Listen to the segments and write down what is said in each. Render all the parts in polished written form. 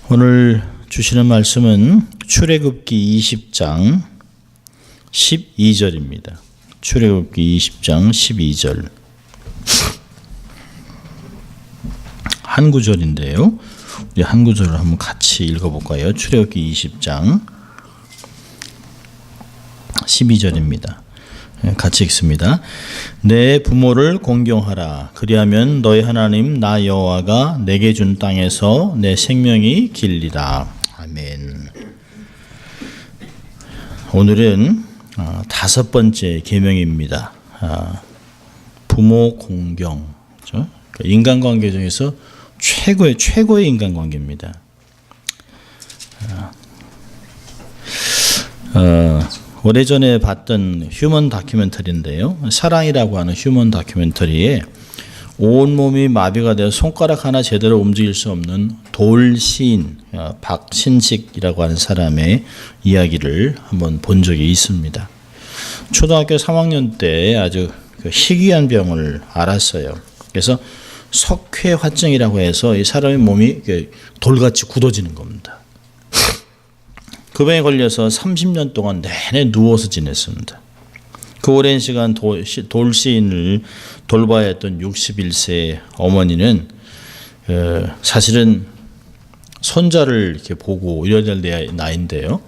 오늘 주시는 말씀은 출애굽기 20장 12절입니다. 출애굽기 20장 12절. 한 구절인데요. 우리 한 구절을 한번 같이 읽어볼까요? 출애굽기 20장 12절입니다. 같이 읽습니다. 내 부모를 공경하라. 그리하면 너희 하나님 나 여호와가 내게 준 땅에서 내 생명이 길리라. 아멘. 오늘은 다섯 번째 계명입니다. 부모 공경. 그렇죠? 인간관계 중에서 최고의 인간관계입니다. 오래전에 봤던 휴먼 다큐멘터리인데요. 사랑이라고 하는 휴먼 다큐멘터리에 온몸이 마비가 되어 손가락 하나 제대로 움직일 수 없는 돌시인 박신식이라고 하는 사람의 이야기를 한번 본 적이 있습니다. 초등학교 3학년 때 아주 희귀한 병을 앓았어요. 그래서 석회화증이라고 해서 이 사람의 몸이 돌같이 굳어지는 겁니다. 그 병에 걸려서 30년 동안 내내 누워서 지냈습니다. 그 오랜 시간 돌시인을 돌봐야 했던 61세 어머니는 사실은 손자를 이렇게 보고 이래야 될 나이인데요.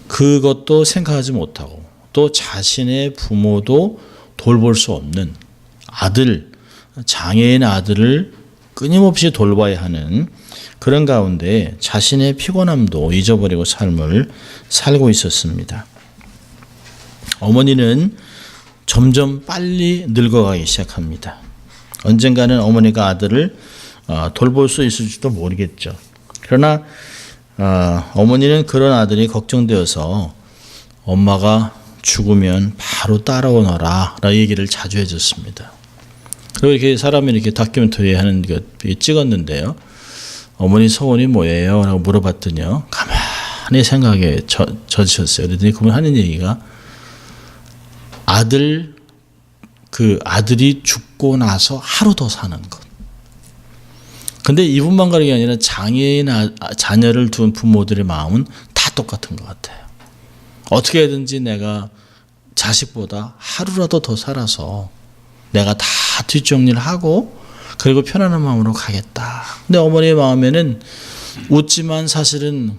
그것도 생각하지 못하고 또 자신의 부모도 돌볼 수 없는 아들, 장애인 아들을 끊임없이 돌봐야 하는 그런 가운데 자신의 피곤함도 잊어버리고 삶을 살고 있었습니다. 어머니는 점점 빨리 늙어가기 시작합니다. 언젠가는 어머니가 아들을 돌볼 수 있을지도 모르겠죠. 그러나 어머니는 그런 아들이 걱정되어서 엄마가 죽으면 바로 따라오너라 라는 얘기를 자주 해줬습니다. 그리고 이렇게 사람이 이렇게 다큐멘터리 하는 거 찍었는데요. 어머니 소원이 뭐예요? 라고 물어봤더니요. 가만히 생각에 젖으셨어요. 그랬더니 그분 하는 얘기가 아들이 죽고 나서 하루 더 사는 것. 근데 이분만 그런 게 아니라 장애인 자녀를 둔 부모들의 마음은 다 똑같은 것 같아요. 어떻게 해든지 내가 자식보다 하루라도 더 살아서 내가 다 뒷정리를 하고 그리고 편안한 마음으로 가겠다. 근데 어머니의 마음에는 웃지만 사실은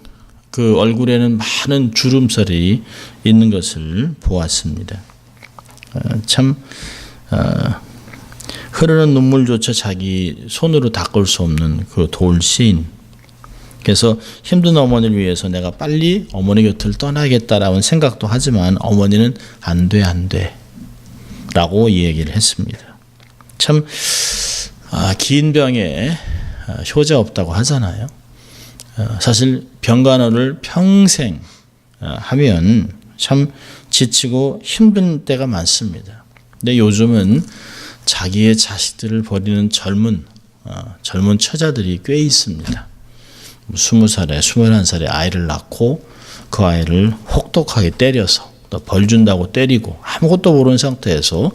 그 얼굴에는 많은 주름살이 있는 것을 보았습니다. 참 흐르는 눈물조차 자기 손으로 닦을 수 없는 그 돌시인. 그래서 힘든 어머니를 위해서 내가 빨리 어머니 곁을 떠나겠다라는 생각도 하지만 어머니는 안 돼 라고 이 얘기를 했습니다. 참 긴 병에 효자 없다고 하잖아요. 사실 병간호를 평생 하면 참 지치고 힘든 때가 많습니다. 근데 요즘은 자기의 자식들을 버리는 젊은 처자들이 꽤 있습니다. 20살에 21살에 아이를 낳고 그 아이를 혹독하게 때려서 또 벌 준다고 때리고 아무것도 모르는 상태에서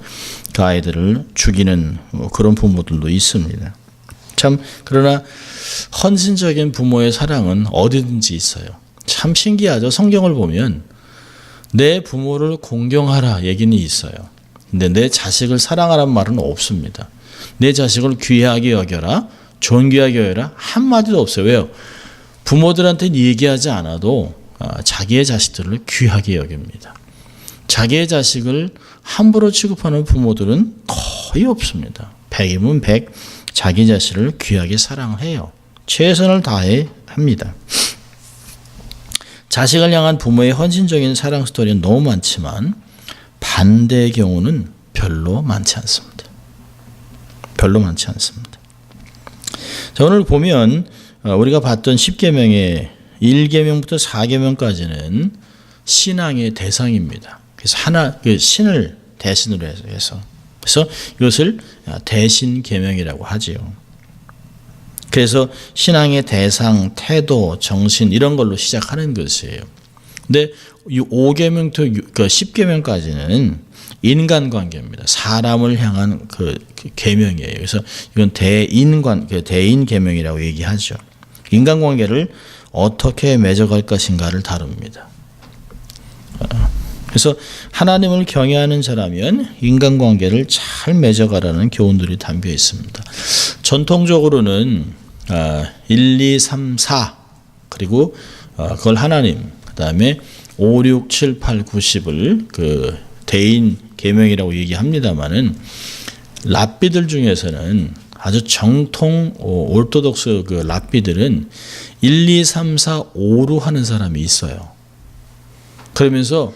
그 아이들을 죽이는 그런 부모들도 있습니다. 참 그러나 헌신적인 부모의 사랑은 어디든지 있어요. 참 신기하죠. 성경을 보면 내 부모를 공경하라 얘기는 있어요. 근데 내 자식을 사랑하라는 말은 없습니다. 내 자식을 귀하게 여겨라, 존귀하게 여겨라 한마디도 없어요. 왜요? 부모들한테는 얘기하지 않아도 자기의 자식들을 귀하게 여깁니다. 자기의 자식을 함부로 취급하는 부모들은 거의 없습니다. 100이면 100 자기 자식을 귀하게 사랑해요. 최선을 다해 합니다. 자식을 향한 부모의 헌신적인 사랑 스토리는 너무 많지만 반대의 경우는 별로 많지 않습니다. 자, 오늘 보면 우리가 봤던 10계명의 1계명부터 4계명까지는 신앙의 대상입니다. 그래서 신을 대신으로 해서 그래서 이것을 대신 계명이라고 하지요. 그래서 신앙의 대상, 태도, 정신 이런 걸로 시작하는 것이에요. 근데 이 5계명부터 10계명까지는 인간관계입니다. 사람을 향한 그 계명이에요. 그래서 이건 대인 계명이라고 얘기하죠. 인간관계를 어떻게 맺어갈 것인가를 다룹니다. 그래서 하나님을 경외하는 자라면 인간관계를 잘 맺어가라는 교훈들이 담겨 있습니다. 전통적으로는 1, 2, 3, 4 그리고 그걸 하나님, 그 다음에 5, 6, 7, 8, 9, 10을 그 대인 계명이라고 얘기합니다만은 랍비들 중에서는 아주 정통 오르토독스 그 랍비들은 1, 2, 3, 4, 5로 하는 사람이 있어요. 그러면서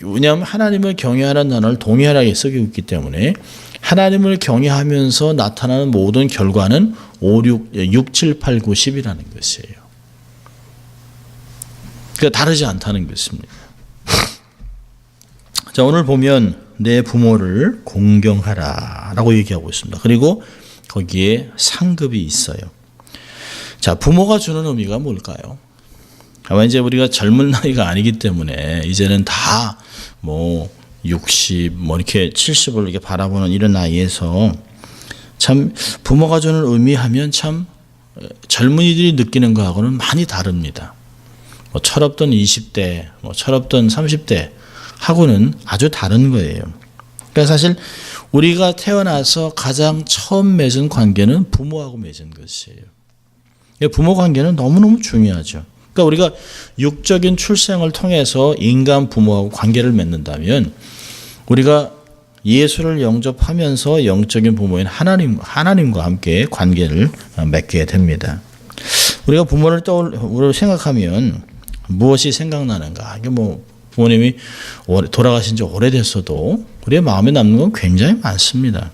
왜냐하면 하나님을 경외하는 단어를 동일하게 쓰고 있기 때문에 하나님을 경외하면서 나타나는 모든 결과는 6, 7, 8, 9, 10이라는 것이에요. 그러니까 다르지 않다는 것입니다. 자, 오늘 보면 내 부모를 공경하라 라고 얘기하고 있습니다. 그리고 거기에 상급이 있어요. 자, 부모가 주는 의미가 뭘까요? 아마 이제 우리가 젊은 나이가 아니기 때문에 이제는 다 60, 이렇게 70을 이렇게 바라보는 이런 나이에서 참 부모가 주는 의미하면 참 젊은이들이 느끼는 거하고는 많이 다릅니다. 철없던 20대, 철없던 30대 하고는 아주 다른 거예요. 그러니까 사실 우리가 태어나서 가장 처음 맺은 관계는 부모하고 맺은 것이에요. 부모 관계는 너무너무 중요하죠. 그러니까 우리가 육적인 출생을 통해서 인간 부모하고 관계를 맺는다면 우리가 예수를 영접하면서 영적인 부모인 하나님과 함께 관계를 맺게 됩니다. 우리가 부모를 생각하면 무엇이 생각나는가? 이게 부모님이 돌아가신 지 오래됐어도 우리의 마음에 남는 건 굉장히 많습니다.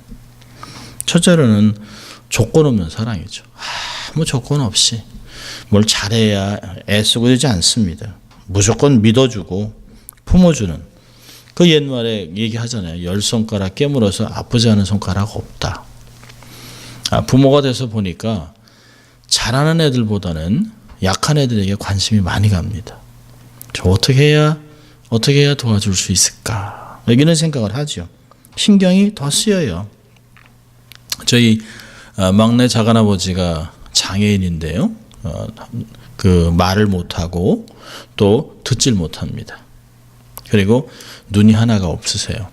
첫째로는 조건 없는 사랑이죠. 아무 조건 없이 뭘 잘해야 애쓰고 되지 않습니다. 무조건 믿어주고 품어주는 그 옛말에 얘기하잖아요. 10손가락 깨물어서 아프지 않은 손가락 없다. 부모가 돼서 보니까 잘하는 애들보다는 약한 애들에게 관심이 많이 갑니다. 저 어떻게 해야 도와줄 수 있을까? 이런 생각을 하죠. 신경이 더 쓰여요. 저희 막내 작은아버지가 장애인인데요. 그 말을 못하고 또 듣질 못합니다. 그리고 눈이 하나가 없으세요.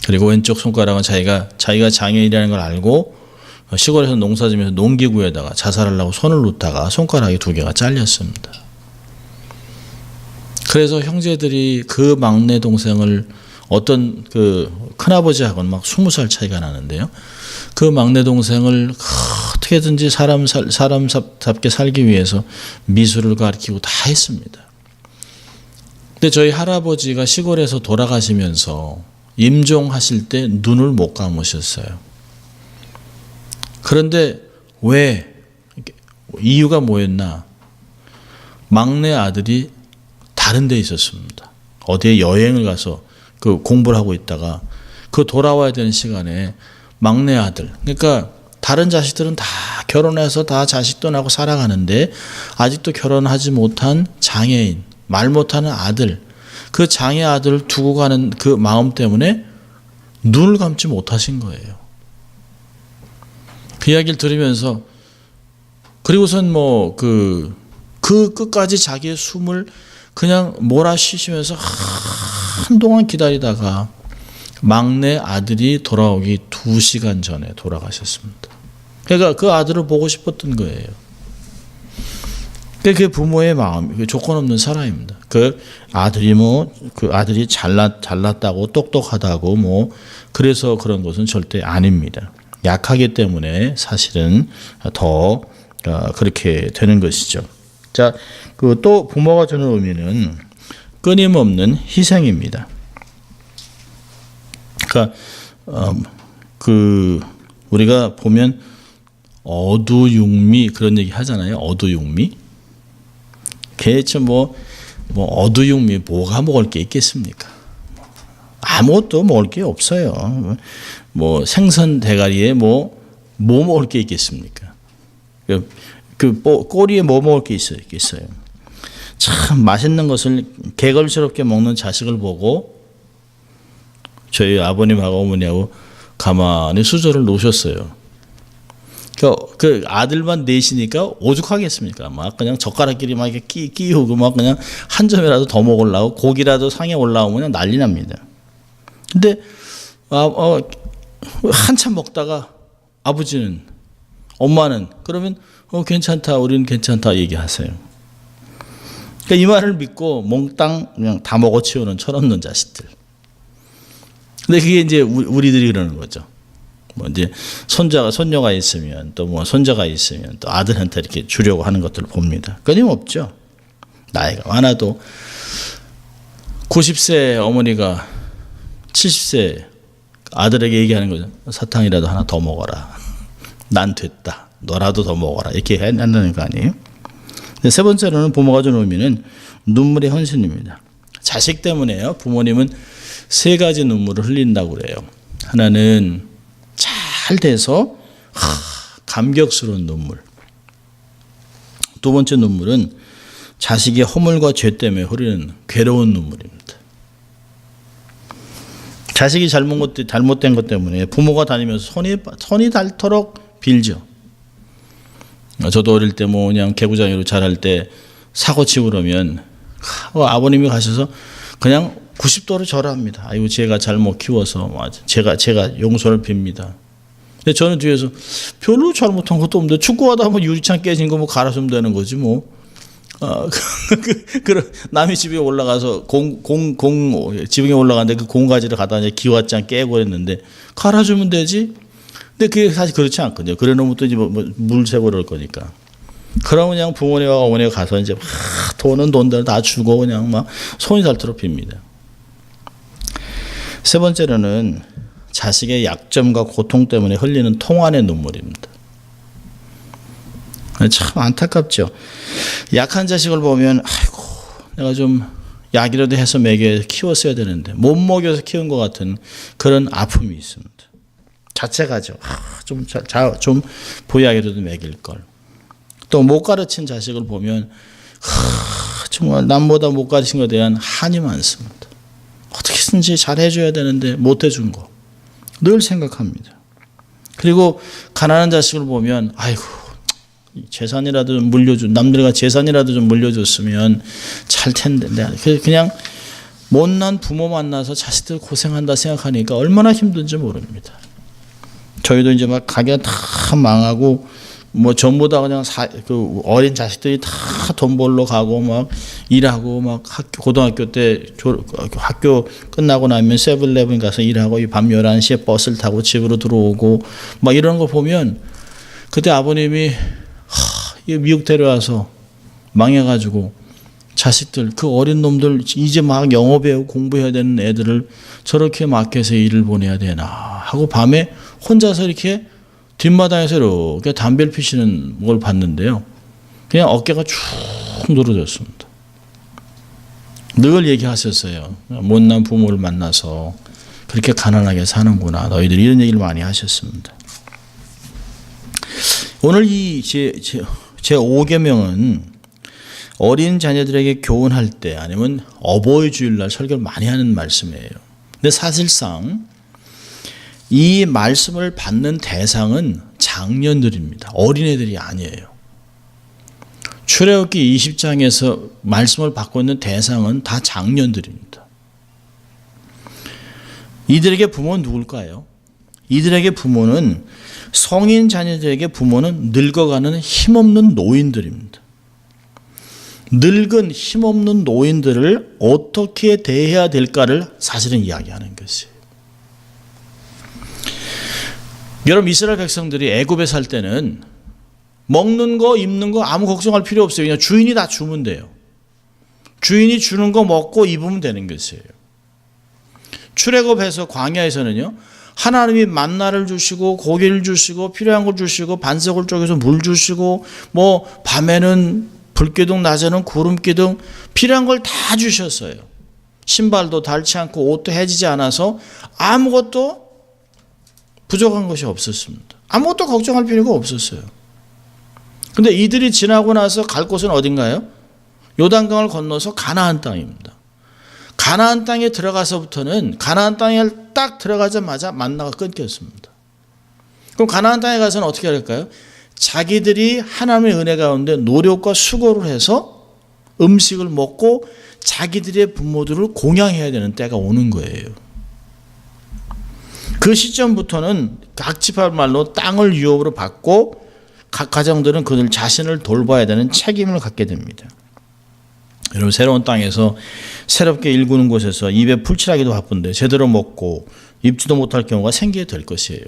그리고 왼쪽 손가락은 자기가 장애인이라는 걸 알고 시골에서 농사지면서 농기구에다가 자살하려고 손을 놓다가 손가락이 2개가 잘렸습니다. 그래서 형제들이 그 막내 동생을 어떤 그 큰아버지하고는 막 20살 차이가 나는데요. 그 막내 동생을 어떻게든지 사람답게 살기 위해서 미술을 가르치고 다 했습니다. 근데 저희 할아버지가 시골에서 돌아가시면서 임종하실 때 눈을 못 감으셨어요. 그런데 왜? 이유가 뭐였나? 막내 아들이 다른 데 있었습니다. 어디에 여행을 가서 그 공부를 하고 있다가 그 돌아와야 되는 시간에 막내 아들, 그러니까 다른 자식들은 다 결혼해서 다 자식도 낳고 살아가는데 아직도 결혼하지 못한 장애인, 말 못하는 아들, 그 장애 아들을 두고 가는 그 마음 때문에 눈을 감지 못하신 거예요. 그 이야기를 들으면서 그리고선 그 끝까지 자기의 숨을 그냥 몰아쉬시면서 한동안 기다리다가 막내 아들이 돌아오기 2시간 전에 돌아가셨습니다. 그러니까 그 아들을 보고 싶었던 거예요. 그게 부모의 마음, 조건 없는 사랑입니다. 그 아들이 잘났다고 똑똑하다고 그래서 그런 것은 절대 아닙니다. 약하기 때문에 사실은 더 그렇게 되는 것이죠. 자, 또 부모가 주는 의미는 끊임없는 희생입니다. 그러니까 우리가 보면 어두육미 그런 얘기 하잖아요. 어두육미. 대체 어두육미 뭐가 먹을 게 있겠습니까? 아무것도 먹을 게 없어요. 생선 대가리에 뭐 먹을 게 있겠습니까? 꼬리에 뭐 먹을 게 있겠어요. 참 맛있는 것을 개걸스럽게 먹는 자식을 보고 저희 아버님하고 어머니하고 가만히 수저를 놓으셨어요. 그 아들만 넷이니까 오죽하겠습니까? 막 그냥 젓가락끼리 막 이렇게 끼우고 막 그냥 한 점이라도 더 먹으려고 고기라도 상에 올라오면 그냥 난리 납니다. 근데 한참 먹다가 아버지는, 엄마는 그러면 괜찮다, 우리는 괜찮다 얘기하세요. 그러니까 이 말을 믿고 몽땅 그냥 다 먹어치우는 철없는 자식들. 근데 그게 이제 우리들이 그러는 거죠. 뭐 이제 손녀가 있으면 또 뭐 손자가 있으면 또 아들한테 이렇게 주려고 하는 것들을 봅니다. 끊임없죠. 나이가 많아도 90세 어머니가 70세 아들에게 얘기하는 거죠. 사탕이라도 하나 더 먹어라. 난 됐다. 너라도 더 먹어라. 이렇게 한다는 거 아니에요? 세 번째로는 부모가 주는 의미는 눈물의 헌신입니다. 자식 때문에요. 부모님은 세 가지 눈물을 흘린다고 그래요. 하나는 잘 돼서 감격스러운 눈물. 두 번째 눈물은 자식의 허물과 죄 때문에 흐르는 괴로운 눈물입니다. 자식이 잘못된 것 때문에 부모가 다니면서 손이 닳도록 빌죠. 저도 어릴 때 뭐 그냥 개구장이로 자랄 때 사고 치고 그러면 아버님이 가셔서 그냥 90도로 절합니다. 아이고 제가 잘못 키워서 제가 용서를 빕니다. 근데 저는 뒤에서 별로 잘못한 것도 없는데 축구하다 뭐 유리창 깨진 거 뭐 갈아주면 되는 거지 뭐. 남의 집에 올라가서 지붕에 올라가는데 그 공가지를 갖다 이제 기왓장 깨고 했는데 갈아주면 되지. 근데 그게 사실 그렇지 않거든요. 그래 놓으면 또 이제 물 새고 그럴 거니까. 그러면 그냥 부모님과 어머니가 가서 이제 막 돈은 돈대로 다 주고 그냥 막 손이 닳도록 빕니다. 세 번째로는 자식의 약점과 고통 때문에 흘리는 통환의 눈물입니다. 참 안타깝죠. 약한 자식을 보면 아이고 내가 좀 약이라도 해서 먹여 키웠어야 되는데 못 먹여서 키운 것 같은 그런 아픔이 있습니다. 자책하죠. 좀 보약이라도 먹일 걸. 또 못 가르친 자식을 보면 정말 남보다 못 가르친 것에 대한 한이 많습니다. 어떻게든지 잘해줘야 되는데 못해준 거 늘 생각합니다. 그리고 가난한 자식을 보면 아이고 재산이라도 남들과 재산이라도 좀 물려줬으면 잘 텐데 그냥 못난 부모 만나서 자식들 고생한다 생각하니까 얼마나 힘든지 모릅니다. 저희도 이제 막 가게가 다 망하고 뭐 전부 다 그냥 그 어린 자식들이 다 돈 벌러 가고 막 일하고 막 고등학교 때 학교 끝나고 나면 세븐일레븐 가서 일하고 밤 11시에 버스를 타고 집으로 들어오고 막 이런 거 보면 그때 아버님이 미국 데려와서 망해가지고 자식들 그 어린 놈들 이제 막 영어 배우고 공부해야 되는 애들을 저렇게 마켓에 일을 보내야 되나 하고 밤에 혼자서 이렇게 뒷마당에서 이렇게 담배를 피시는 걸 봤는데요. 그냥 어깨가 쭉 늘어졌습니다. 늘 얘기하셨어요. 못난 부모를 만나서 그렇게 가난하게 사는구나. 너희들 이런 얘기를 많이 하셨습니다. 오늘 이 제 5계명은 어린 자녀들에게 교훈할 때 아니면 어버이 주일날 설교를 많이 하는 말씀이에요. 근데 사실상 이 말씀을 받는 대상은 장년들입니다. 어린애들이 아니에요. 출애굽기 20장에서 말씀을 받고 있는 대상은 다 장년들입니다. 이들에게 부모는 누굴까요? 이들에게 부모는 성인 자녀들에게 부모는 늙어가는 힘없는 노인들입니다. 늙은 힘없는 노인들을 어떻게 대해야 될까를 사실은 이야기하는 것이에요. 여러분 이스라엘 백성들이 애굽에 살 때는 먹는 거 입는 거 아무 걱정할 필요 없어요. 그냥 주인이 다 주면 돼요. 주인이 주는 거 먹고 입으면 되는 것이에요. 출애굽해서 광야에서는요. 하나님이 만나를 주시고 고기를 주시고 필요한 걸 주시고 반석을 쪼개서 물 주시고 뭐 밤에는 불기둥 낮에는 구름기둥 필요한 걸 다 주셨어요. 신발도 닳지 않고 옷도 해지지 않아서 아무것도 부족한 것이 없었습니다. 아무것도 걱정할 필요가 없었어요. 근데 이들이 지나고 나서 갈 곳은 어딘가요? 요단강을 건너서 가나안 땅입니다. 가나안 땅에 들어가서부터는 가나안 땅에 딱 들어가자마자 만나가 끊겼습니다. 그럼 가나안 땅에 가서는 어떻게 할까요? 자기들이 하나님의 은혜 가운데 노력과 수고를 해서 음식을 먹고 자기들의 부모들을 공양해야 되는 때가 오는 거예요. 그 시점부터는 각 지파 말로 땅을 유업으로 받고 각 가정들은 그들 자신을 돌봐야 되는 책임을 갖게 됩니다. 여러분, 새로운 땅에서 새롭게 일구는 곳에서 입에 풀칠하기도 바쁜데 제대로 먹고 입지도 못할 경우가 생기게 될 것이에요.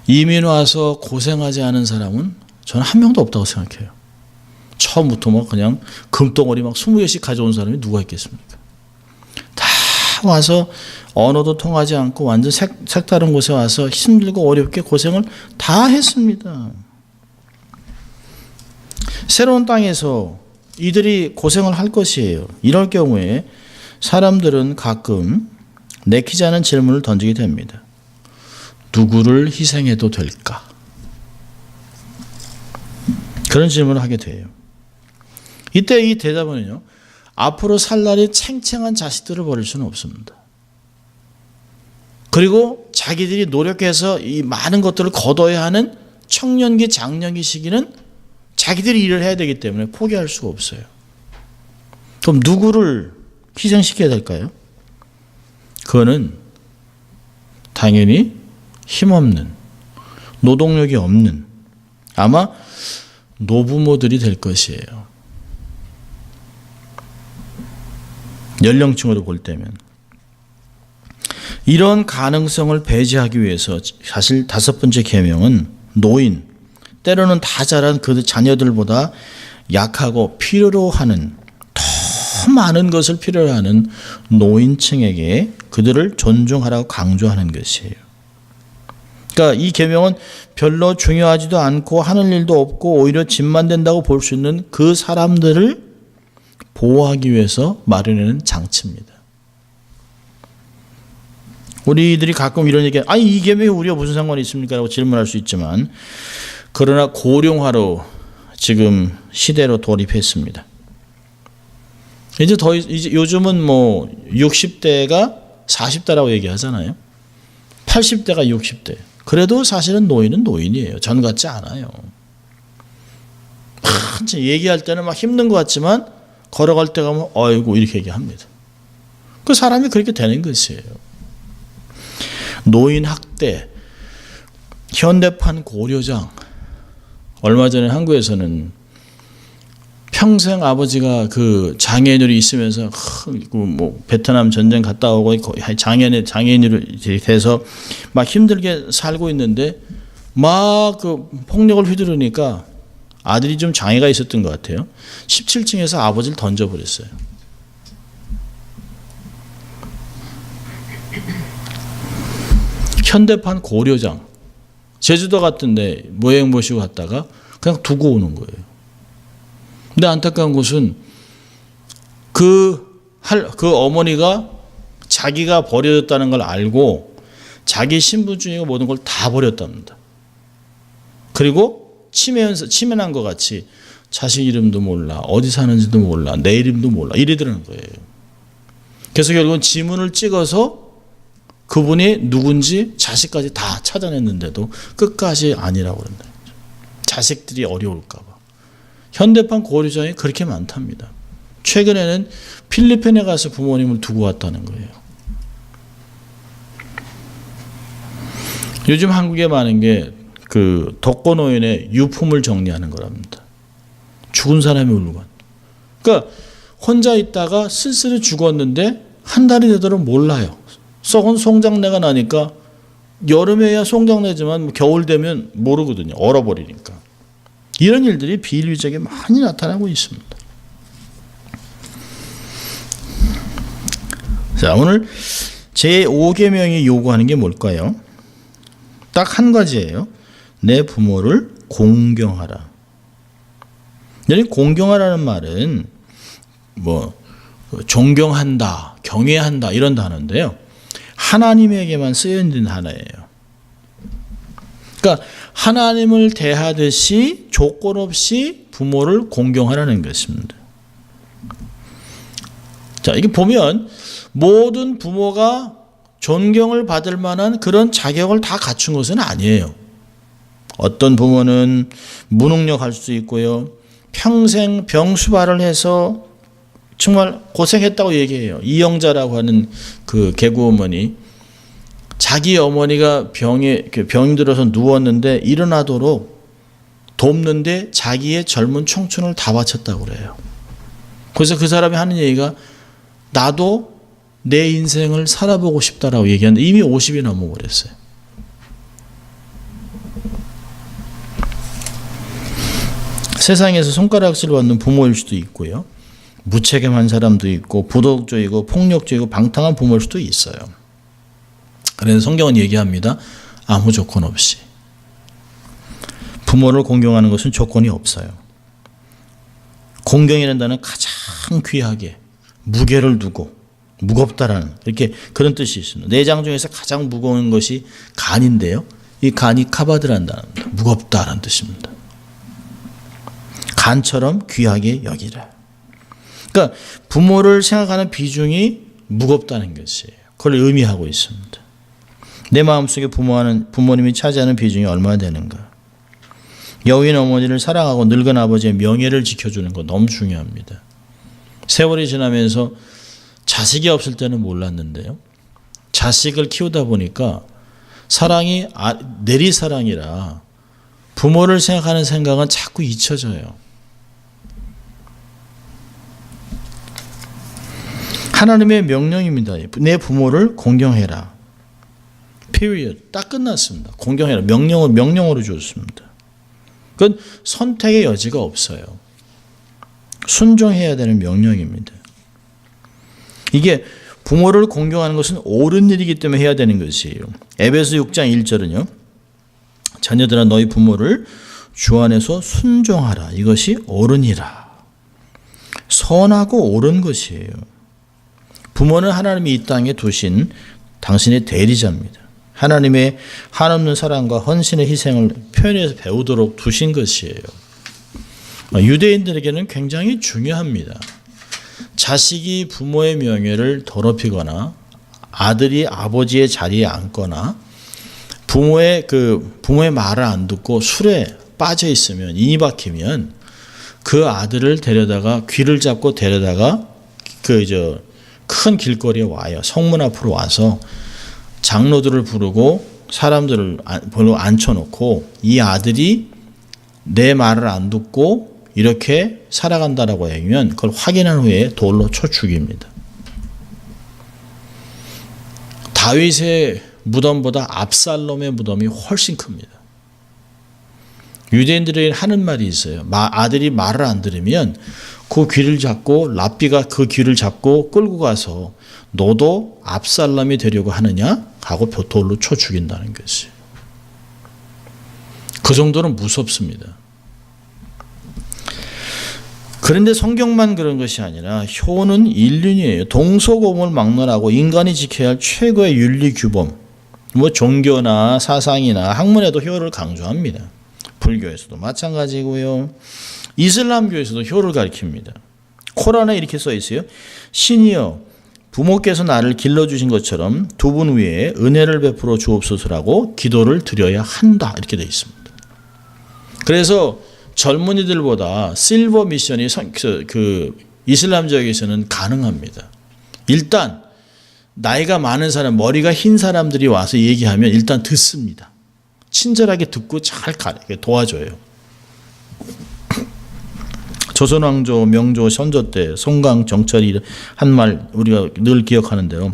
이민 와서 고생하지 않은 사람은 저는 한 명도 없다고 생각해요. 처음부터 막 그냥 금덩어리 막 20개씩 가져온 사람이 누가 있겠습니까? 다 와서 언어도 통하지 않고 완전 색다른 곳에 와서 힘들고 어렵게 고생을 다 했습니다. 새로운 땅에서 이들이 고생을 할 것이에요. 이럴 경우에 사람들은 가끔 내키지 않은 질문을 던지게 됩니다. 누구를 희생해도 될까? 그런 질문을 하게 돼요. 이때 이 대답은요, 앞으로 살 날이 챙챙한 자식들을 버릴 수는 없습니다. 그리고 자기들이 노력해서 이 많은 것들을 거둬야 하는 청년기, 장년기 시기는 자기들이 일을 해야 되기 때문에 포기할 수가 없어요. 그럼 누구를 희생시켜야 될까요? 그거는 당연히 힘없는, 노동력이 없는 아마 노부모들이 될 것이에요. 연령층으로 볼 때면. 이런 가능성을 배제하기 위해서 사실 5번째 계명은 노인, 때로는 다 자란 그 자녀들보다 약하고 필요로 하는, 더 많은 것을 필요로 하는 노인층에게 그들을 존중하라고 강조하는 것이에요. 그러니까 이 계명은 별로 중요하지도 않고 하는 일도 없고 오히려 짐만 된다고 볼 수 있는 그 사람들을 보호하기 위해서 마련하는 장치입니다. 우리들이 가끔 이런 얘기, 아니 이 계명이 우리가 무슨 상관이 있습니까? 라고 질문할 수 있지만, 그러나 고령화로 지금 시대로 돌입했습니다. 이제 요즘은 뭐 60대가 40대라고 얘기하잖아요. 80대가 60대. 그래도 사실은 노인은 노인이에요. 전 같지 않아요. 얘기할 때는 막 힘든 것 같지만 걸어갈 때 가면 어이구 이렇게 얘기합니다. 그 사람이 그렇게 되는 것이에요. 노인 학대, 현대판 고려장. 얼마 전에 한국에서는 평생 아버지가 그 장애인으로 있으면서 뭐 베트남 전쟁 갔다 오고 장애인으로 돼서 막 힘들게 살고 있는데 막 그 폭력을 휘두르니까 아들이 좀 장애가 있었던 것 같아요. 17층에서 아버지를 던져버렸어요. 현대판 고려장. 제주도 같은데 모행 모시고 갔다가 그냥 두고 오는 거예요. 근데 안타까운 것은 그 어머니가 자기가 버려졌다는 걸 알고 자기 신분증이고 모든 걸 다 버렸답니다. 그리고 치매난 것 같이 자식 이름도 몰라, 어디 사는지도 몰라, 내 이름도 몰라 이러더라는 거예요. 그래서 결국은 지문을 찍어서 그분이 누군지 자식까지 다 찾아냈는데도 끝까지 아니라고 그런다. 자식들이 어려울까 봐. 현대판 고려장이 그렇게 많답니다. 최근에는 필리핀에 가서 부모님을 두고 왔다는 거예요. 요즘 한국에 많은 게 그 독거노인의 유품을 정리하는 거랍니다. 죽은 사람이 울고. 그러니까 혼자 있다가 쓸쓸히 죽었는데 한 달이 되도록 몰라요. 썩은 송장내가 나니까 여름에야 송장내지만 겨울 되면 모르거든요. 얼어버리니까. 이런 일들이 비일비재하게 많이 나타나고 있습니다. 자, 오늘 제5계명이 요구하는 게 뭘까요? 딱 한 가지예요. 내 부모를 공경하라. 여기 공경하라는 말은 뭐 존경한다, 경외한다 이런 단어인데요. 하나님에게만 쓰여 있는 단어예요. 그러니까 하나님을 대하듯이 조건 없이 부모를 공경하라는 것입니다. 자, 이게 보면 모든 부모가 존경을 받을 만한 그런 자격을 다 갖춘 것은 아니에요. 어떤 부모는 무능력할 수 있고요. 평생 병수발을 해서 정말 고생했다고 얘기해요. 이영자라고 하는 그 개구어머니, 자기 어머니가 병이 들어서 누웠는데 일어나도록 돕는데 자기의 젊은 청춘을 다 바쳤다고 그래요. 그래서 그 사람이 하는 얘기가 나도 내 인생을 살아보고 싶다라고 얘기하는데 이미 50이 넘어버렸어요. 세상에서 손가락질 받는 부모일 수도 있고요. 무책임한 사람도 있고 부도덕적이고 폭력적이고 방탕한 부모일 수도 있어요. 그래서 성경은 얘기합니다. 아무 조건 없이. 부모를 공경하는 것은 조건이 없어요. 공경이라는 단어는 가장 귀하게 무게를 두고 무겁다라는 이렇게 그런 뜻이 있습니다. 내장 중에서 가장 무거운 것이 간인데요. 이 간이 카바드라는 단어입니다. 무겁다라는 뜻입니다. 간처럼 귀하게 여기라. 그러니까 부모를 생각하는 비중이 무겁다는 것이에요. 그걸 의미하고 있습니다. 내 마음속에 부모님이 차지하는 비중이 얼마나 되는가. 여인 어머니를 사랑하고 늙은 아버지의 명예를 지켜주는 거 너무 중요합니다. 세월이 지나면서 자식이 없을 때는 몰랐는데요. 자식을 키우다 보니까 사랑이 내리사랑이라 부모를 생각하는 생각은 자꾸 잊혀져요. 하나님의 명령입니다. 내 부모를 공경해라. period. 딱 끝났습니다. 공경해라. 명령으로 줬습니다. 그건 선택의 여지가 없어요. 순종해야 되는 명령입니다. 이게 부모를 공경하는 것은 옳은 일이기 때문에 해야 되는 것이에요. 에베소 6장 1절은요. 자녀들아 너희 부모를 주 안에서 순종하라. 이것이 옳으니라. 선하고 옳은 것이에요. 부모는 하나님이 이 땅에 두신 당신의 대리자입니다. 하나님의 한없는 사랑과 헌신의 희생을 표현해서 배우도록 두신 것이에요. 유대인들에게는 굉장히 중요합니다. 자식이 부모의 명예를 더럽히거나 아들이 아버지의 자리에 앉거나 부모의 말을 안 듣고 술에 빠져 있으면 인이 박히면 그 아들을 데려다가 귀를 잡고 데려다가 큰 길거리에 와요. 성문 앞으로 와서 장로들을 부르고 사람들을 앉혀놓고 이 아들이 내 말을 안 듣고 이렇게 살아간다라고 하면 그걸 확인한 후에 돌로 쳐 죽입니다. 다윗의 무덤보다 압살롬의 무덤이 훨씬 큽니다. 유대인들이 하는 말이 있어요. 아들이 말을 안 들으면 그 귀를 잡고 랍비가 그 귀를 잡고 끌고 가서 너도 압살롬이 되려고 하느냐? 하고 돌로 쳐 죽인다는 것이. 그 정도는 무섭습니다. 그런데 성경만 그런 것이 아니라 효는 인륜이에요. 동서고금을 막론하고 인간이 지켜야 할 최고의 윤리 규범. 종교나 사상이나 학문에도 효를 강조합니다. 불교에서도 마찬가지고요. 이슬람교에서도 효를 가리킵니다. 코란에 이렇게 써 있어요. 신이여 부모께서 나를 길러주신 것처럼 두 분 위에 은혜를 베풀어 주옵소서라고 기도를 드려야 한다. 이렇게 되어 있습니다. 그래서 젊은이들보다 실버 미션이 이슬람 지역에서는 가능합니다. 일단 나이가 많은 사람, 머리가 흰 사람들이 와서 얘기하면 일단 듣습니다. 친절하게 듣고 잘 도와줘요. 조선왕조, 명조, 선조 때 송강, 정철이 한 말 우리가 늘 기억하는데요.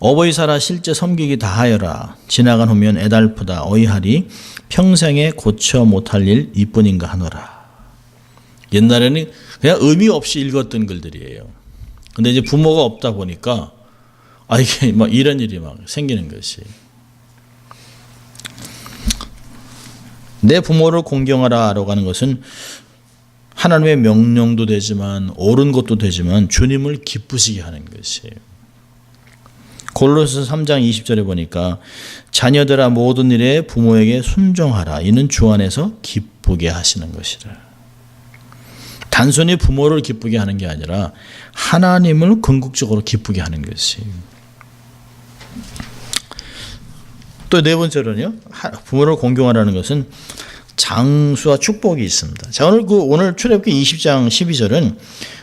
어버이사라 실제 섬기기 다하여라. 지나간 후면 애달프다 어이하리. 평생에 고쳐 못할 일 이뿐인가 하노라. 옛날에는 그냥 의미 없이 읽었던 글들이에요. 근데 이제 부모가 없다 보니까 이게 막 이런 일이 막 생기는 것이. 내 부모를 공경하라라고 하는 것은 하나님의 명령도 되지만 옳은 것도 되지만 주님을 기쁘시게 하는 것이에요. 골로새서 3장 20절에 보니까 자녀들아 모든 일에 부모에게 순종하라. 이는 주 안에서 기쁘게 하시는 것이라. 단순히 부모를 기쁘게 하는 게 아니라 하나님을 궁극적으로 기쁘게 하는 것이에요. 또 네 번째로는요. 부모를 공경하라는 것은 장수와 축복이 있습니다. 자, 오늘 출애굽기 20장 12절은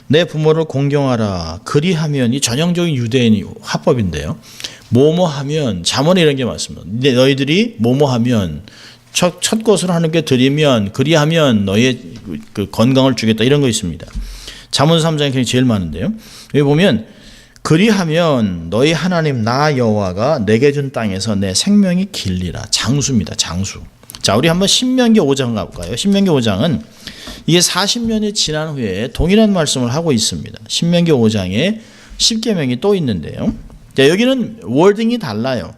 내 부모를 공경하라. 그리하면 이 전형적인 유대인 화법인데요. 뭐뭐하면 잠언에 이런 게 많습니다. 너희들이 뭐뭐하면 첫 것으로 하나님께 드리면 그리하면 너의 그 건강을 주겠다 이런 거 있습니다. 잠언 3장에 그게 제일 많은데요. 여기 보면 그리하면 너희 하나님 나 여호와가 내게 준 땅에서 내 생명이 길리라. 장수입니다. 장수. 자, 우리 한번 신명기 5장 가볼까요? 신명기 5장은 이게 40년이 지난 후에 동일한 말씀을 하고 있습니다. 신명기 5장에 10계명이 또 있는데요. 자, 여기는 워딩이 달라요.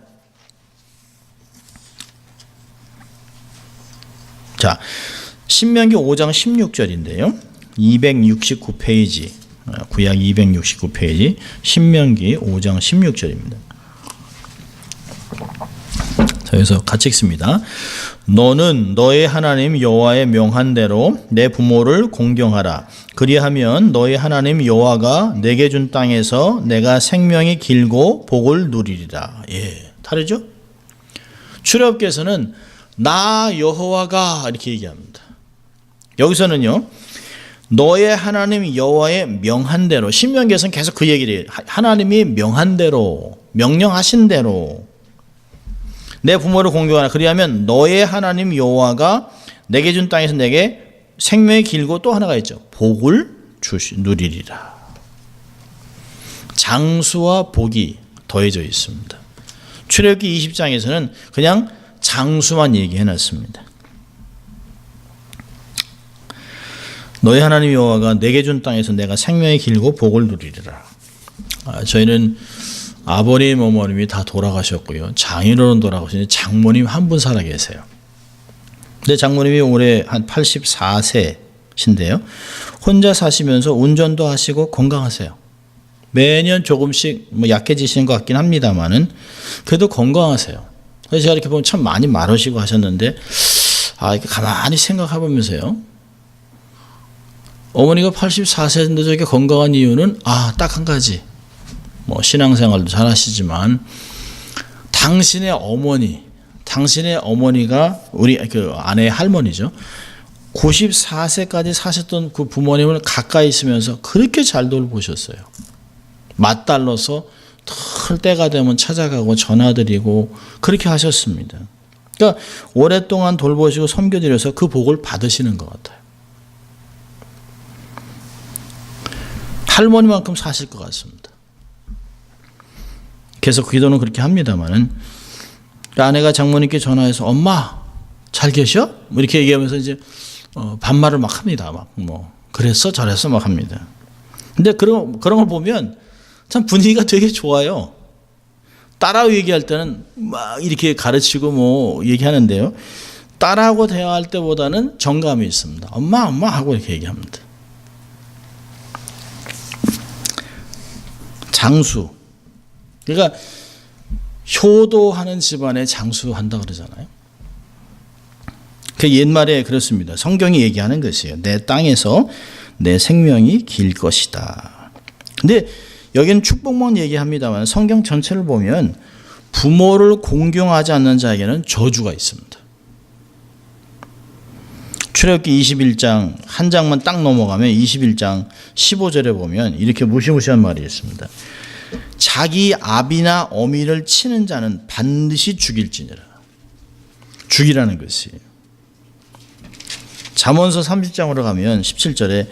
자, 신명기 5장 16절인데요. 269페이지, 구약 269페이지, 신명기 5장 16절입니다. 자, 여기서 같이 읽습니다. 너는 너의 하나님 여호와의 명한 대로 내 부모를 공경하라. 그리하면 너의 하나님 여호와가 내게 준 땅에서 내가 생명이 길고 복을 누리리라. 예, 다르죠? 출애굽기에서는 나 여호와가 이렇게 얘기합니다. 여기서는요. 너의 하나님 여호와의 명한 대로, 신명기에서는 계속 그 얘기를 해요. 하나님이 명한 대로, 명령하신 대로 내 부모를 공경하라. 그리하면 너의 하나님 여호와가 내게 준 땅에서 내게 생명이 길고 또 하나가 있죠. 복을 누리리라. 장수와 복이 더해져 있습니다. 출애굽기 20장에서는 그냥 장수만 얘기해놨습니다. 너의 하나님 여호와가 내게 준 땅에서 내가 생명이 길고 복을 누리리라. 저희는 아버님, 어머님이 다 돌아가셨고요. 장인어른 돌아가시니 장모님 한 분 살아 계세요. 근데 장모님이 올해 한 84세신데요. 혼자 사시면서 운전도 하시고 건강하세요. 매년 조금씩 약해지시는 것 같긴 합니다만은 그래도 건강하세요. 그래서 제가 이렇게 보면 참 많이 마르시고 하셨는데 이렇게 가만히 생각해 보면서요. 어머니가 84세인데 저렇게 건강한 이유는 딱 한 가지. 신앙생활도 잘 하시지만 당신의 어머니가 우리 그 아내의 할머니죠. 94세까지 사셨던 그 부모님을 가까이 있으면서 그렇게 잘 돌보셨어요. 맞달러서 털 때가 되면 찾아가고 전화드리고 그렇게 하셨습니다. 그러니까 오랫동안 돌보시고 섬겨드려서 그 복을 받으시는 것 같아요. 할머니만큼 사실 것 같습니다. 계속 기도는 그렇게 합니다만은 아내가 장모님께 전화해서 엄마 잘 계셔? 이렇게 얘기하면서 이제 반말을 막 합니다. 그랬어 저랬어 막 합니다. 근데 그런 걸 보면 참 분위기가 되게 좋아요. 딸하고 얘기할 때는 막 이렇게 가르치고 얘기하는데요. 딸하고 대화할 때보다는 정감이 있습니다. 엄마 하고 이렇게 얘기합니다. 장수. 그러니까 효도하는 집안에 장수한다 그러잖아요. 그 옛말에 그렇습니다. 성경이 얘기하는 것이에요. 내 땅에서 내 생명이 길 것이다. 근데 여기는 축복만 얘기합니다만 성경 전체를 보면 부모를 공경하지 않는 자에게는 저주가 있습니다. 출애굽기 21장 한 장만 딱 넘어가면 21장 15절에 보면 이렇게 무시무시한 말이 있습니다. 자기 아비나 어미를 치는 자는 반드시 죽일지니라. 죽이라는 것이에요. 잠언서 30장으로 가면 17절에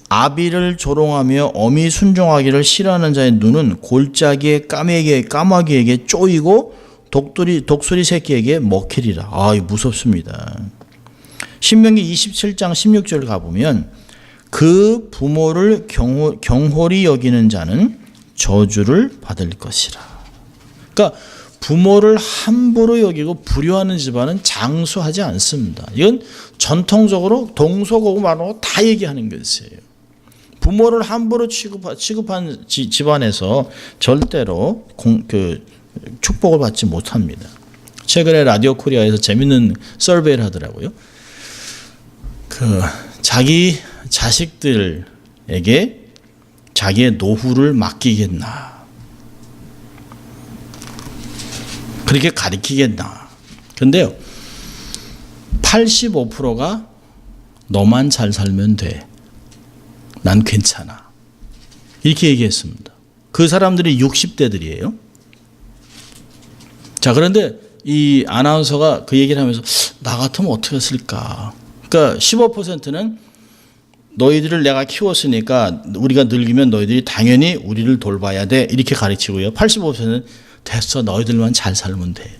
아비를 조롱하며 어미 순종하기를 싫어하는 자의 눈은 골짜기의 까마귀에게 쪼이고 독수리 새끼에게 먹히리라. 이거 무섭습니다. 신명기 27장 16절 가보면 그 부모를 경홀히 여기는 자는 저주를 받을 것이라. 그러니까 부모를 함부로 여기고 불효하는 집안은 장수하지 않습니다. 이건 전통적으로 동서고금하고 다 얘기하는 것이에요. 부모를 함부로 취급한 집안에서 절대로 축복을 받지 못합니다. 최근에 라디오 코리아에서 재밌는 서베이를 하더라고요. 자기 자식들에게 자기의 노후를 맡기겠나? 그렇게 가르치겠나? 근데요, 85%가 너만 잘 살면 돼. 난 괜찮아. 이렇게 얘기했습니다. 그 사람들이 60대들이에요. 자, 그런데 이 아나운서가 그 얘기를 하면서 나 같으면 어떻게 했을까? 그러니까 15%는 너희들을 내가 키웠으니까 우리가 늙으면 너희들이 당연히 우리를 돌봐야 돼. 이렇게 가르치고요. 85%는 됐어. 너희들만 잘 살면 돼.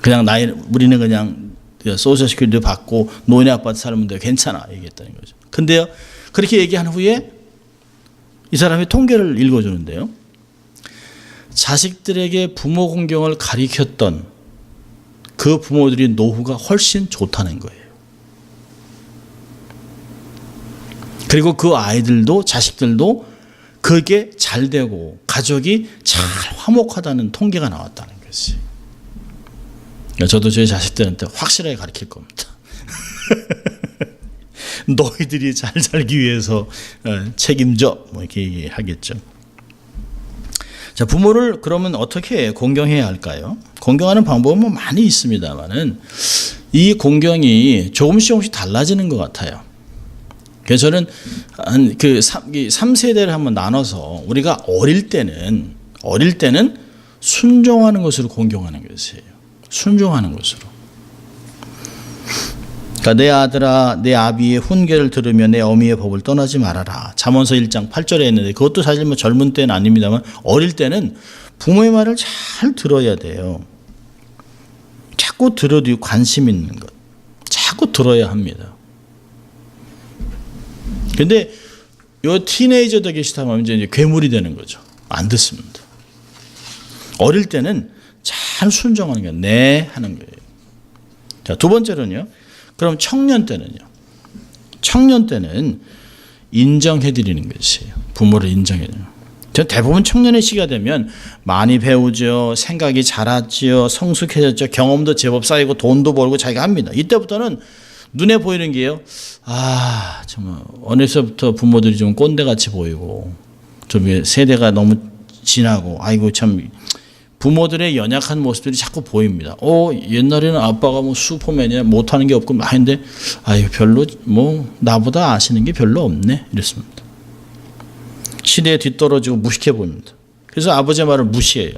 그냥 우리는 그냥 소셜 시큐리티 받고 노인의 아파트 살면 돼. 괜찮아. 얘기했다는 거죠. 근데요, 그렇게 얘기한 후에 이 사람이 통계를 읽어주는데요. 자식들에게 부모 공경을 가르쳤던 그 부모들이 노후가 훨씬 좋다는 거예요. 그리고 그 아이들도 자식들도 그게 잘 되고 가족이 잘 화목하다는 통계가 나왔다는 것이. 저도 저희 자식들한테 확실하게 가르칠 겁니다. 너희들이 잘 살기 위해서 책임져. 뭐 이렇게 얘기하겠죠. 자, 부모를 그러면 어떻게 공경해야 할까요? 공경하는 방법은 뭐 많이 있습니다만은 이 공경이 조금씩 달라지는 것 같아요. 그래서 저는 그 3세대를 한번 나눠서 우리가 어릴 때는 순종하는 것으로 공경하는 것이에요. 순종하는 것으로. 그러니까 내 아들아 내 아비의 훈계를 들으며 내 어미의 법을 떠나지 말아라. 잠언서 1장 8절에 있는데 그것도 사실 뭐 젊은 때는 아닙니다만 어릴 때는 부모의 말을 잘 들어야 돼요. 자꾸 들어도 관심 있는 것. 자꾸 들어야 합니다. 근데 요 티네이저 되기 시작하면 이제 괴물이 되는 거죠. 안 듣습니다. 어릴 때는 잘 순종하는 거예요. 네 하는 거예요. 자, 두 번째로는요. 그럼 청년 때는요. 청년 때는 인정해 드리는 것이에요. 부모를 인정해 드리는. 대부분 청년의 시기가 되면 많이 배우죠. 생각이 자랐죠. 성숙해졌죠. 경험도 제법 쌓이고 돈도 벌고 자기가 합니다. 이때부터는 눈에 보이는 게요. 아, 정말 어느새부터 부모들이 좀 꼰대같이 보이고 좀 세대가 너무 지나고 아이고 참 부모들의 연약한 모습들이 자꾸 보입니다. 옛날에는 아빠가 뭐 슈퍼맨이야 못하는 게 없고 많은데 아유 별로 뭐 나보다 아시는 게 별로 없네 이랬습니다. 시대에 뒤떨어지고 무식해 보입니다. 그래서 아버지의 말을 무시해요.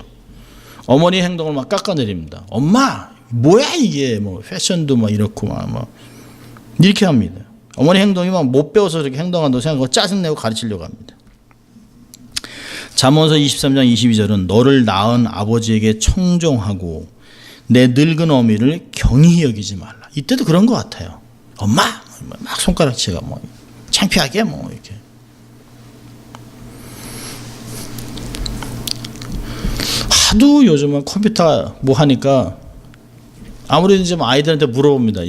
어머니 행동을 막 깎아내립니다. 엄마 뭐야 이게 뭐 패션도 막 이렇고 막 이렇게 합니다. 어머니 행동이 막 못 배워서 이렇게 행동한다고 생각하고 짜증내고 가르치려고 합니다. 잠언서 23장 22절은 너를 낳은 아버지에게 청종하고 내 늙은 어미를 경히 여기지 말라. 이때도 그런 것 같아요. 엄마 막 손가락치가 뭐 창피하게 뭐 이렇게. 하도 요즘은 컴퓨터 뭐 하니까 아무래도 좀 아이들한테 물어봅니다.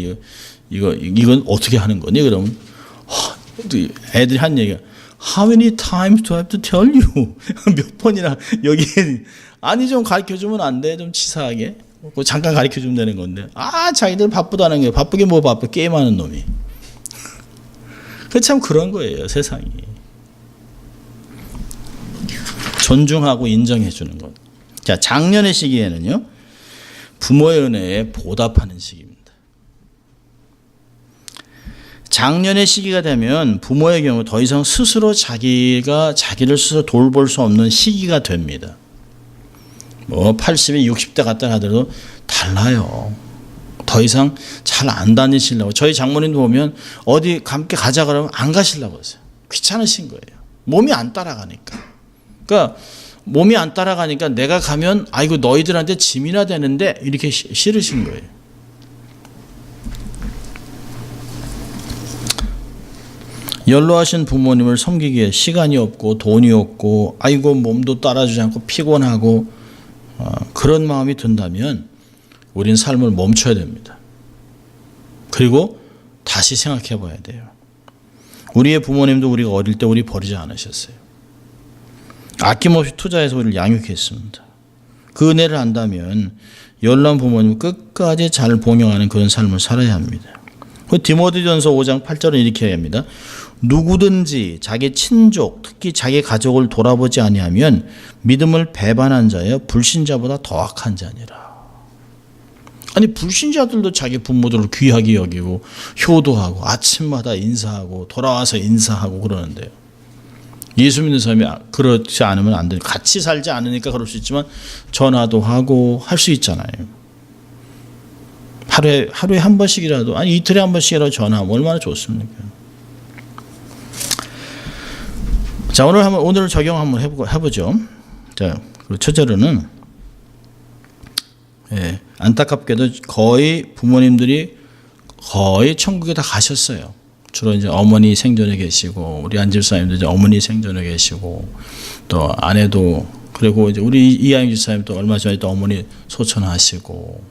이건 어떻게 하는 거니? 그러면 애들이 한 얘기가 How many times do I have to tell you? 몇 번이나 여기에 아니 좀 가르쳐주면 안 돼? 좀 치사하게 잠깐 가르쳐주면 되는 건데 자기들 바쁘다는 게 바쁘게 뭐 바쁘 게임하는 놈이. 그 참 그런 거예요 세상이. 존중하고 인정해 주는 것. 자, 장년의 시기에는요 부모의 은혜에 보답하는 시기입니다. 장년의 시기가 되면 부모의 경우 더 이상 스스로 자기를 스스로 돌볼 수 없는 시기가 됩니다. 뭐 80에 60대 갔다 하더라도 달라요. 더 이상 잘 안 다니시려고. 저희 장모님도 보면 어디 함께 가자 그러면 안 가시려고 하세요. 귀찮으신 거예요. 몸이 안 따라가니까. 그러니까 몸이 안 따라가니까 내가 가면 아이고 너희들한테 짐이나 되는데 이렇게 싫으신 거예요. 연로하신 부모님을 섬기기에 시간이 없고 돈이 없고 아이고 몸도 따라주지 않고 피곤하고 그런 마음이 든다면 우린 삶을 멈춰야 됩니다. 그리고 다시 생각해 봐야 돼요. 우리의 부모님도 우리가 어릴 때 우리 버리지 않으셨어요. 아낌없이 투자해서 우리를 양육했습니다. 그 은혜를 안다면 연로한 부모님 끝까지 잘 봉양하는 그런 삶을 살아야 합니다. 디모데전서 5장 8절은 이렇게 합니다. 누구든지 자기 친족 특히 자기 가족을 돌아보지 아니하면 믿음을 배반한 자여 불신자보다 더 악한 자니라. 아니 불신자들도 자기 부모들을 귀하게 여기고 효도하고 아침마다 인사하고 돌아와서 인사하고 그러는데요. 예수 믿는 사람이 그렇지 않으면 안 돼요. 같이 살지 않으니까 그럴 수 있지만 전화도 하고 할 수 있잖아요. 하루에 한 번씩이라도, 아니 이틀에 한 번씩이라도 전화하면 얼마나 좋습니까? 자, 오늘 적용 한번 해보죠. 자, 첫째로는 안타깝게도 거의 부모님들이 거의 천국에 다 가셨어요. 주로 이제 어머니 생존에 계시고, 우리 안집사님도 이제 어머니 생존에 계시고, 또 아내도, 그리고 이제 우리 이하영 집사님도 얼마 전에 또 어머니 소천하시고,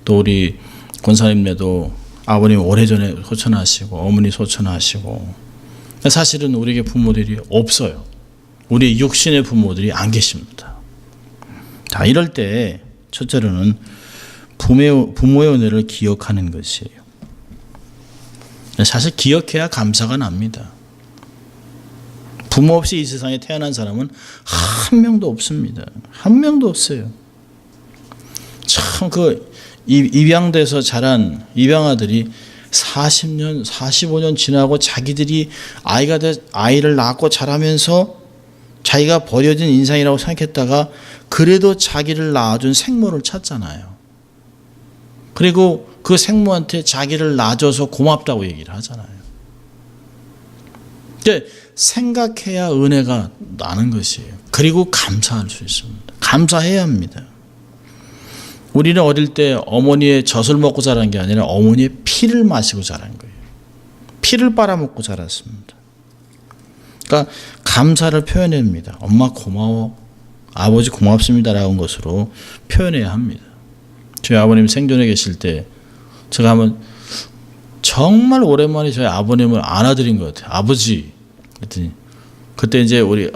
또 우리 권사님네도 아버님 오래전에 소천하시고, 어머니 소천하시고, 사실은 우리에게 부모들이 없어요. 우리 육신의 부모들이 안 계십니다. 자, 이럴 때 첫째로는 부모의 은혜를 기억하는 것이에요. 사실 기억해야 감사가 납니다. 부모 없이 이 세상에 태어난 사람은 한 명도 없습니다. 한 명도 없어요. 참 입양돼서 자란 입양아들이 40년, 45년 지나고 자기들이 아이를 낳고 자라면서 자기가 버려진 인생이라고 생각했다가 그래도 자기를 낳아준 생모를 찾잖아요. 그리고 그 생모한테 자기를 낳아줘서 고맙다고 얘기를 하잖아요. 생각해야 은혜가 나는 것이에요. 그리고 감사할 수 있습니다. 감사해야 합니다. 우리는 어릴 때 어머니의 젖을 먹고 자란 게 아니라 어머니의 피를 마시고 자란 거예요. 피를 빨아먹고 자랐습니다. 그러니까 감사를 표현합니다. 엄마 고마워, 아버지 고맙습니다라는 것으로 표현해야 합니다. 저희 아버님 생존에 계실 때 제가 한번 정말 오랜만에 저희 아버님을 안아드린 것 같아요. 아버지. 그랬더니 그때 이제 우리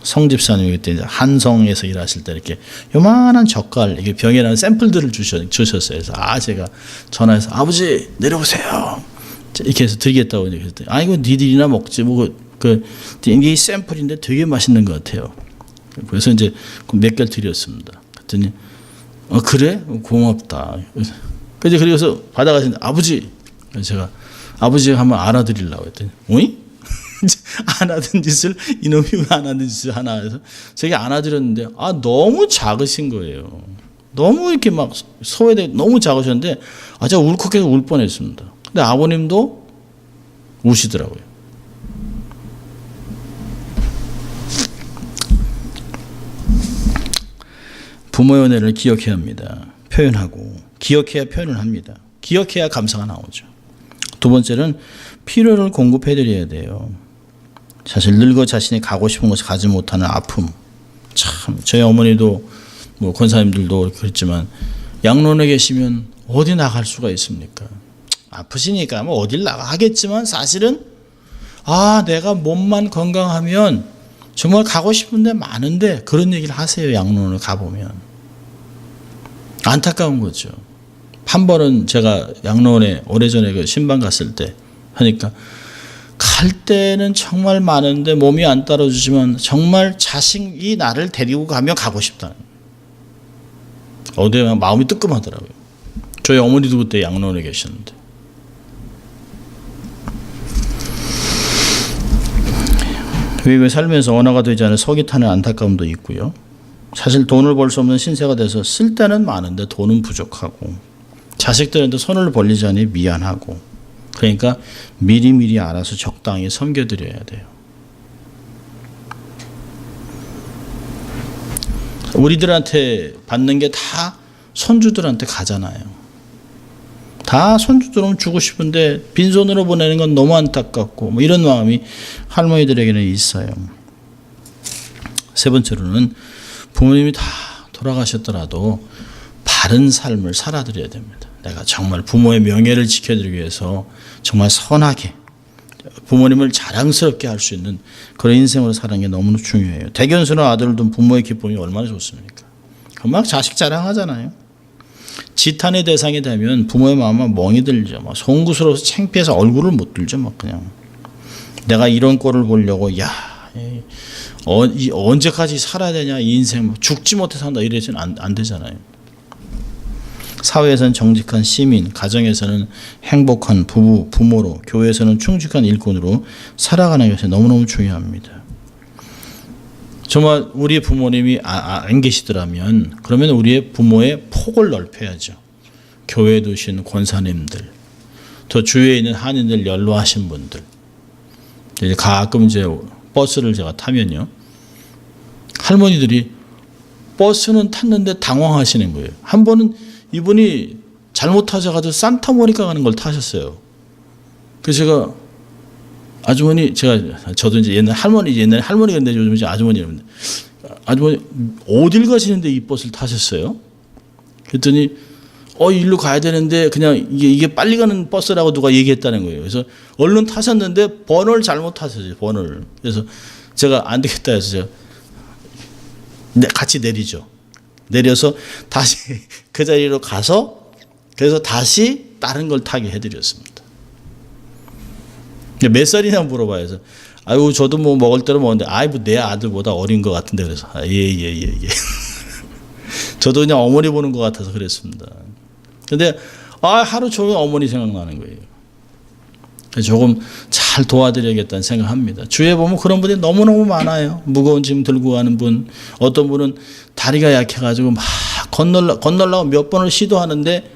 성집사님이 그때 이제 한성에서 일하실 때 이렇게 요만한 젓갈, 이게 병에 나는 샘플들을 주셨어요. 그래서 제가 전화해서 아버지 내려오세요. 이렇게 해서 드리겠다고 그랬더니 이거 니들이나 먹지 이게 샘플인데 되게 맛있는 것 같아요. 그래서 이제 몇 개를 드렸습니다. 그랬더니 그래? 고맙다. 그래서 받아가시는데 아버지, 제가 아버지가 한번 알아드리려고 했더니 어이? 안 하던 짓을 이놈이 왜 안 하는 짓을 하나 해서 제가 안아드렸는데 너무 작으신 거예요. 너무 이렇게 막 소외돼 너무 작으셨는데 제가 울컥해서 울 뻔했습니다. 근데 아버님도 우시더라고요. 부모의 은혜를 기억해야 합니다. 표현하고 기억해야 표현을 합니다. 기억해야 감사가 나오죠. 두 번째는 필요를 공급해 드려야 돼요. 사실 늙어 자신이 가고 싶은 곳에 가지 못하는 아픔. 참 저희 어머니도 권사님들도 그랬지만 양론에 계시면 어디 나갈 수가 있습니까? 아프시니까 어딜 나가 하겠지만 사실은 내가 몸만 건강하면 정말 가고 싶은 데 많은데 그런 얘기를 하세요. 양론을 가보면. 안타까운 거죠. 한 번은 제가 양론에 오래전에 신방 갔을 때 하니까 갈 때는 정말 많은데 몸이 안 따라주지만 정말 자식이 나를 데리고 가면 가고 싶다는 어디에 마음이 뜨끔하더라고요. 저희 어머니도 그때 양론에 계셨는데. 외국에 살면서 언어가 되지 않은 속이 타는 안타까움도 있고요. 사실 돈을 벌 수 없는 신세가 돼서 쓸 때는 많은데 돈은 부족하고 자식들한테 손을 벌리자니 미안하고 그러니까 미리미리 알아서 적당히 섬겨드려야 돼요. 우리들한테 받는 게 다 손주들한테 가잖아요. 다 손주들은 주고 싶은데 빈손으로 보내는 건 너무 안타깝고 이런 마음이 할머니들에게는 있어요. 세 번째로는 부모님이 다 돌아가셨더라도 바른 삶을 살아드려야 됩니다. 내가 정말 부모의 명예를 지켜드리기 위해서 정말 선하게 부모님을 자랑스럽게 할 수 있는 그런 인생으로 사는 게 너무 중요해요. 대견스러운 아들을 둔 부모의 기쁨이 얼마나 좋습니까? 막 자식 자랑하잖아요. 지탄의 대상이 되면 부모의 마음은 멍이 들죠. 막 송구스러워서 창피해서 얼굴을 못 들죠. 막 그냥 내가 이런 꼴을 보려고 언제까지 살아야 되냐 이 인생 죽지 못해 산다 이래서는 안 되잖아요. 사회에서는 정직한 시민, 가정에서는 행복한 부부, 부모로, 교회에서는 충직한 일꾼으로 살아가는 것이 너무너무 중요합니다. 정말 우리 부모님이 안 계시더라면 그러면 우리의 부모의 폭을 넓혀야죠. 교회에 두신 권사님들, 또 주위에 있는 한인들 연로하신 분들. 이제 가끔 이제 버스를 제가 타면요, 할머니들이 버스는 탔는데 당황하시는 거예요. 한 번은 이분이 잘못 타셔가지고 산타모니카 가는 걸 타셨어요. 그래서 제가 저도 이제 옛날에 할머니였는데 요즘 이제 아주머니 어딜 가시는데 이 버스를 타셨어요? 그랬더니 일로 가야 되는데 그냥 이게 빨리 가는 버스라고 누가 얘기했다는 거예요. 그래서 얼른 타셨는데 번호를 잘못 타셨어요. 번호를. 그래서 제가 안 되겠다 해서 제가 같이 내리죠. 내려서 다시 그 자리로 가서 그래서 다시 다른 걸 타게 해드렸습니다. 몇 살이냐 물어봐요. 그래서 아유 저도 뭐 먹을 대로 먹는데 내 아들보다 어린 것 같은데 그래서 예. 저도 그냥 어머니 보는 것 같아서 그랬습니다. 근데 하루 종일 어머니 생각나는 거예요. 그래서 조금 잘 도와드려야겠다는 생각합니다. 주위에 보면 그런 분이 너무너무 많아요. 무거운 짐 들고 가는 분, 어떤 분은 다리가 약해가지고 막 건너려고 몇 번을 시도하는데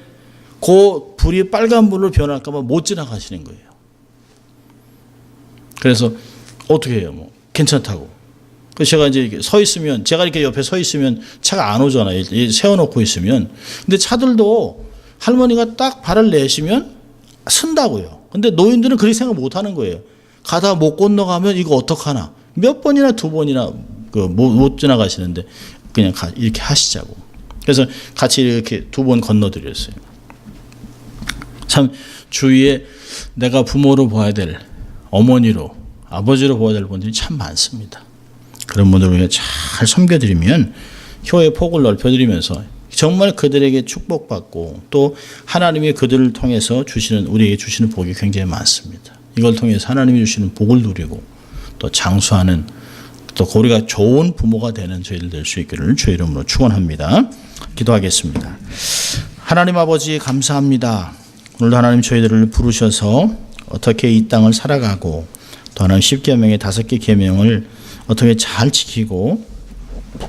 그 불이 빨간 불로 변할까 봐 못 지나가시는 거예요. 그래서 어떻게 해요? 뭐 괜찮다고. 그래서 제가 이제 서 있으면, 제가 이렇게 옆에 서 있으면 차가 안 오잖아요. 세워놓고 있으면. 근데 차들도 할머니가 딱 발을 내시면 쓴다고요. 근데 노인들은 그렇게 생각 못 하는 거예요. 가다 못 건너가면 이거 어떡하나. 몇 번이나 두 번이나 못 지나가시는데 그냥 이렇게 하시자고. 그래서 같이 이렇게 두 번 건너드렸어요. 참 주위에 내가 부모로 봐야 될, 어머니로, 아버지로 보아야 될 분들이 참 많습니다. 그런 분들을 잘 섬겨드리면 효의 폭을 넓혀드리면서 정말 그들에게 축복받고 또 하나님이 그들을 통해서 우리에게 주시는 복이 굉장히 많습니다. 이걸 통해서 하나님이 주시는 복을 누리고 또 장수하는, 또 우리가 좋은 부모가 되는 저희들 될 수 있기를 주의 이름으로 축원합니다. 기도하겠습니다. 하나님 아버지 감사합니다. 오늘도 하나님 저희들을 부르셔서 어떻게 이 땅을 살아가고 또 하나님 10계명의 5개 계명을 어떻게 잘 지키고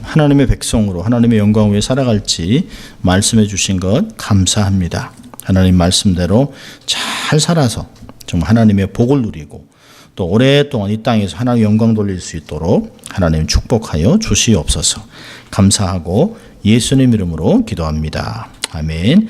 하나님의 백성으로 하나님의 영광 위에 살아갈지 말씀해 주신 것 감사합니다. 하나님 말씀대로 잘 살아서 정말 하나님의 복을 누리고 또 오랫동안 이 땅에서 하나님의 영광 돌릴 수 있도록 하나님 축복하여 주시옵소서. 감사하고 예수님 이름으로 기도합니다. 아멘.